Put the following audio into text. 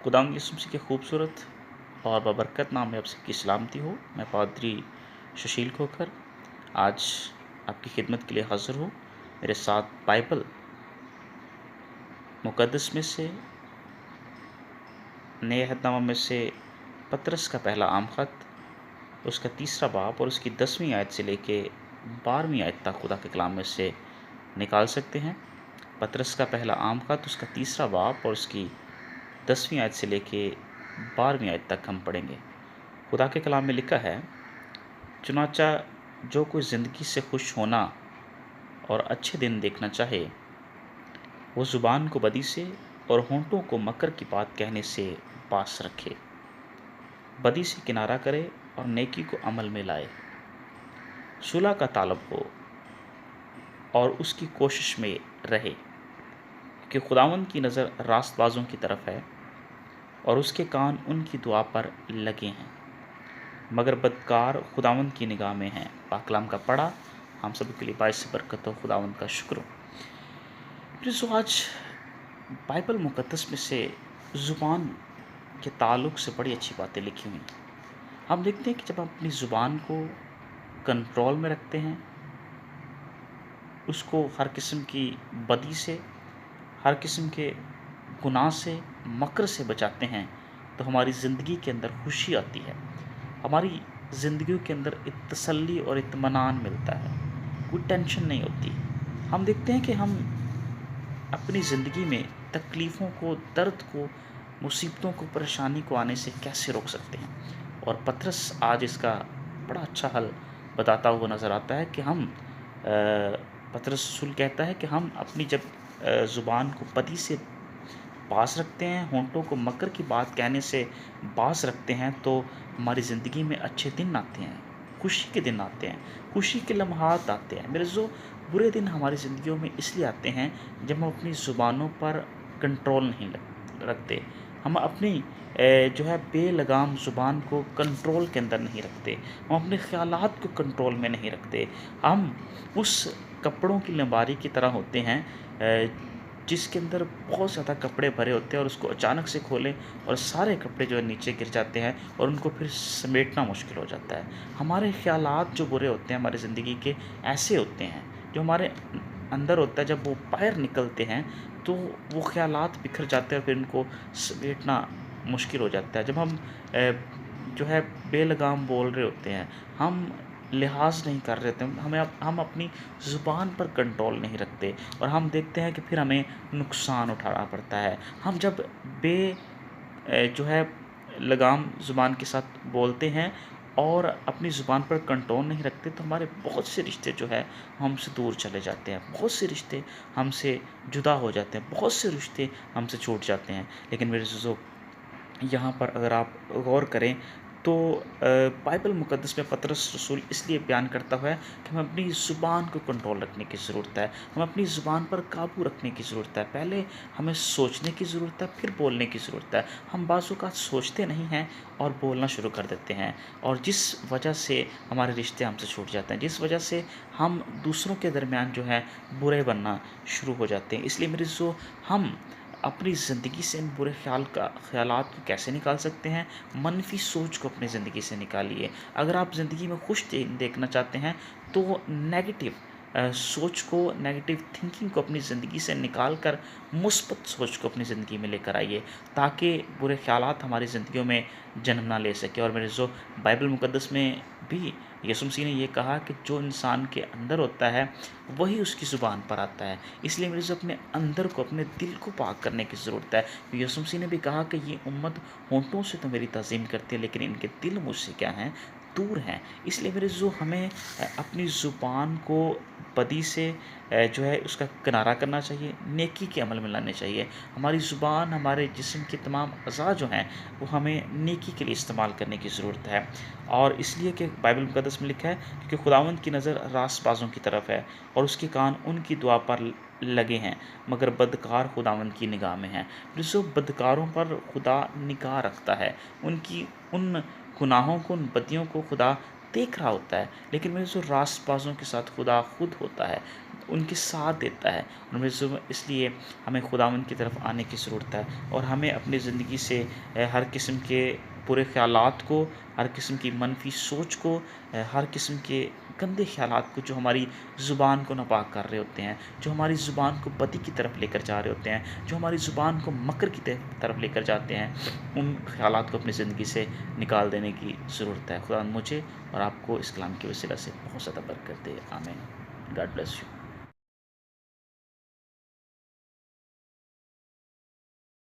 खुदावंद यीशु मसीह के खूबसूरत और बबरकत नाम में आप सबकी सलामती हो। मैं पादरी सुशील खोखर आज आपकी खिदमत के लिए हाज़िर हूँ। मेरे साथ बाइबल मुक़द्दस में से नए अहदनामा में से पतरस का पहला आम ख़त, उसका 3रा बाब और उसकी 10वीं आयत से लेके 12वीं आयत तक खुदा के कलाम में से निकाल सकते हैं। पतरस का पहला आम ख़त, उसका 3रा बाब और उसकी 10वीं आयत से लेके 12वीं आयत तक हम पढ़ेंगे। खुदा के कलाम में लिखा है, चुनाचा जो कोई ज़िंदगी से खुश होना और अच्छे दिन देखना चाहे, वो ज़ुबान को बदी से और होंठों को मकर की बात कहने से पास रखे। बदी से किनारा करे और नेकी को अमल में लाए। सुलह का तालब हो और उसकी कोशिश में रहे, क्योंकि खुदावंद की नज़र रास्तबाजों की तरफ है और उसके कान उनकी दुआ पर लगे हैं, मगर बदकार खुदावंद की निगाह में हैं। पाक कलाम का पढ़ा हम सब के लिए बाइस बरकत हो। खुदावंद का शुक्र हो। आज बाइबल मुक़द्दस में से ज़ुबान के ताल्लुक़ से बड़ी अच्छी बातें लिखी हुई हैं। हम देखते हैं कि जब हम अपनी ज़ुबान को कंट्रोल में रखते हैं, उसको हर किस्म की बदी से, हर किस्म के गुनाह से, मकर से बचाते हैं, तो हमारी ज़िंदगी के अंदर खुशी आती है। हमारी ज़िंदगी के अंदर एक तसल्ली और इत्मीनान मिलता है, कोई टेंशन नहीं होती। हम देखते हैं कि हम अपनी ज़िंदगी में तकलीफ़ों को, दर्द को, मुसीबतों को, परेशानी को आने से कैसे रोक सकते हैं। और पतरस आज इसका बड़ा अच्छा हल बताता हुआ नज़र आता है कि पतरस रसूल कहता है कि हम अपनी जब ज़ुबान को बदी से पास रखते हैं, होंठों को मकर की बात कहने से बास रखते हैं, तो हमारी ज़िंदगी में अच्छे दिन आते हैं, खुशी के दिन आते हैं, खुशी के लम्हात आते हैं। मेरे जो बुरे दिन हमारी ज़िंदगियों में इसलिए आते हैं जब हम अपनी ज़ुबानों पर कंट्रोल नहीं रखते। हम अपनी जो है बेलगाम ज़ुबान को कंट्रोल के अंदर नहीं रखते। हम अपने ख़यालात को कंट्रोल में नहीं रखते। हम उस कपड़ों की लंबारी की तरह होते हैं जिसके अंदर बहुत ज़्यादा कपड़े भरे होते हैं और उसको अचानक से खोलें और सारे कपड़े जो है नीचे गिर जाते हैं और उनको फिर समेटना मुश्किल हो जाता है। हमारे ख़यालात जो बुरे होते हैं हमारी ज़िंदगी के, ऐसे होते हैं जो हमारे अंदर होता है, जब वो बाहर निकलते हैं तो वो ख़यालात बिखर जाते हैं और फिर उनको समेटना मुश्किल हो जाता है। जब हम जो है बेलगाम बोल रहे होते हैं, हम लिहाज नहीं कर रहे थे, हम अपनी ज़ुबान पर कंट्रोल नहीं रखते और हम देखते हैं कि फिर हमें नुकसान उठाना पड़ता है। हम जब जो है लगाम ज़ुबान के साथ बोलते हैं और अपनी ज़ुबान पर कंट्रोल नहीं रखते, तो हमारे बहुत से रिश्ते जो है हमसे दूर चले जाते हैं, बहुत से रिश्ते हमसे जुदा हो जाते हैं, बहुत से रिश्ते हमसे छूट जाते हैं। लेकिन मेरे अज़ीज़ों, यहाँ पर अगर आप गौर करें तो बाइबल मुक़द्दस में पतरस रसूल इसलिए बयान करता है कि हमें अपनी ज़ुबान को कंट्रोल रखने की ज़रूरत है, हमें अपनी ज़ुबान पर काबू रखने की ज़रूरत है। पहले हमें सोचने की ज़रूरत है, फिर बोलने की ज़रूरत है। हम बाज़ औक़ात सोचते नहीं हैं और बोलना शुरू कर देते हैं, और जिस वजह से हमारे रिश्ते हमसे छूट जाते हैं, जिस वजह से हम दूसरों के दरमियान जो है बुरे बनना शुरू हो जाते हैं। इसलिए मेरे जो हम अपनी ज़िंदगी से इन बुरे ख़यालात को कैसे निकाल सकते हैं? मनफ़ी सोच को अपनी ज़िंदगी से निकालिए। अगर आप ज़िंदगी में खुश देखना चाहते हैं तो नेगेटिव सोच को, नेगेटिव थिंकिंग को अपनी ज़िंदगी से निकाल कर मुस्बत सोच को अपनी ज़िंदगी में लेकर आइए, ताकि बुरे ख़यालात हमारी ज़िंदगियों में जन्म ना ले सके। और मेरे जो बाइबल मुक़द्दस में भी यीशु मसीह ने ये कहा कि जो इंसान के अंदर होता है वही उसकी ज़ुबान पर आता है। इसलिए मेरे जो अपने अंदर को, अपने दिल को पाक करने की ज़रूरत है। यीशु मसीह ने भी कहा कि ये उम्मत होंठों से तो मेरी ताज़ीम करती है, लेकिन इनके दिल मुझसे क्या हैं, दूर हैं। इसलिए मेरे जो हमें अपनी ज़ुबान को बदी से जो है उसका किनारा करना चाहिए, नेकी के अमल में लाने चाहिए। हमारी ज़ुबान, हमारे जिस्म के तमाम अज़ा जो हैं वो हमें नेकी के लिए इस्तेमाल करने की ज़रूरत है। और इसलिए कि बाइबल मुक़द्दस में लिखा है, क्योंकि खुदावंद की नज़र रास्तबाज़ों की तरफ है और उसके कान उनकी दुआ पर लगे हैं, मगर बदकार खुदावंद की निगाह में हैं। जो बदकारों पर खुदा निगाह रखता है, उनकी उन गुनाहों को, उन बदियों को खुदा देख रहा होता है, लेकिन मेरे जो रास्तबाज़ों के साथ खुदा खुद होता है, उनके साथ देता है। और मेरे जो इसलिए हमें खुदावंद की तरफ आने की ज़रूरत है, और हमें अपनी ज़िंदगी से हर किस्म के बुरे ख़्यालात को, हर किस्म की मनफ़ी सोच को, हर किस्म के गंदे ख़्यालात को जो हमारी ज़ुबान को नापाक कर रहे होते हैं, जो हमारी ज़ुबान को बदी की तरफ लेकर जा रहे होते हैं, जो हमारी ज़ुबान को मकर की तरफ लेकर जाते हैं, उन ख़्यालात को अपनी ज़िंदगी से निकाल देने की ज़रूरत है। खुदा मुझे और आपको इस कलाम की वसीला से बहुत ज़्यादा बरकत दे। आमीन। God bless you.